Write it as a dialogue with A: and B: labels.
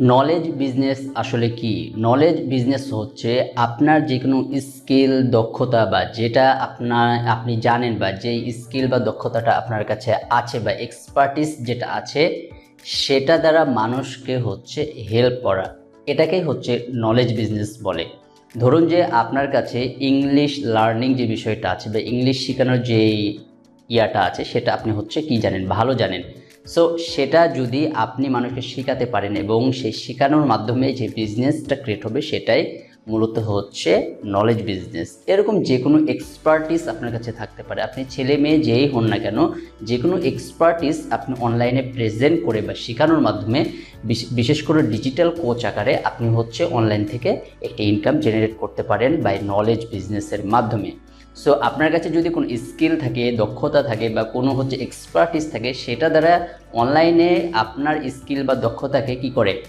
A: Knowledge business আসলে কি? Knowledge business হচ্ছে আপনার যে কোনো স্কিল, দক্ষতা বা যেটা আপনি জানেন বা যেই স্কিল বা দক্ষতাটা আপনার কাছে আছে বা এক্সপার্টিস যেটা আছে সেটা দ্বারা মানুষকে হচ্ছে হেল্প করা। এটাকেই হচ্ছে নলেজ বিজনেস বলে। ধরুন যে আপনার কাছে ইংলিশ লার্নিং যে বিষয়টা আছে বা ইংলিশ শেখানোর যেই ইয়াটা আছে সেটা আপনি হচ্ছে কি জানেন, ভালো জানেন। সো সেটা যদি আপনি মানুষকে শেখাতে পারেন এবং সেই শেখানোর মাধ্যমে যে বিজনেসটা ক্রিয়েট হবে সেটাই মূলত হচ্ছে নলেজ বিজনেস। এরকম যে কোনো এক্সপার্টিস আপনার কাছে থাকতে পারে, আপনি ছেলে মেয়ে যেই হন না কেন, যে কোনো এক্সপার্টিস আপনি অনলাইনে প্রেজেন্ট করে বা শেখানোর মাধ্যমে, বিশেষ করে ডিজিটাল কোচ আকারে আপনি হচ্ছে অনলাইন থেকে একটা ইনকাম জেনারেট করতে পারেন বাই নলেজ বিজনেসের মাধ্যমে। সো আপনার কাছে যদি কোনো স্কিল থাকে, দক্ষতা থাকে বা কোনো হচ্ছে এক্সপার্টিস থাকে, সেটা দ্বারা অনলাইনে আপনার স্কিল বা দক্ষতাকে কি করে